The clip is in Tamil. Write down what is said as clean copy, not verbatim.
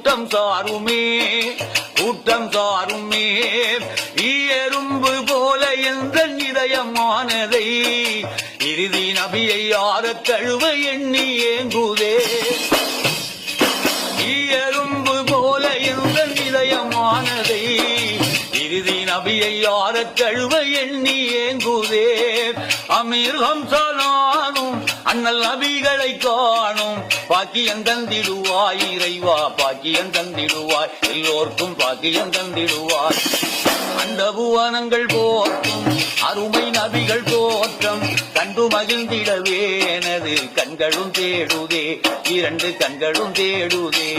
கூட்டம் சாருமே கூட்டம் சாருமே எறும்பு போல எந்த இதயமானதை இறுதி நபியை யார தழுவ எண்ணி ஏங்குதே எறும்பு போல எந்த இதயமானதை இறுதி நபியை யார தழுவ எண்ணி ஏங்குதே அமீர் ஹம்சனானும் அண்ணல் நபிகளை காணும் பாக்கியம் தந்திடுவாய் இறைவா பாக்கியம் தந்திடுவாய் எல்லோர்க்கும் பாக்கியம் தந்திடுவாய் அண்டபுவனங்கள் போற்றும் அருமை நபிகள் தோற்றம் கண்டு மகிழ்ந்திடவே எனது கண்களும் தேடுதே இரண்டு கண்களும் தேடுதே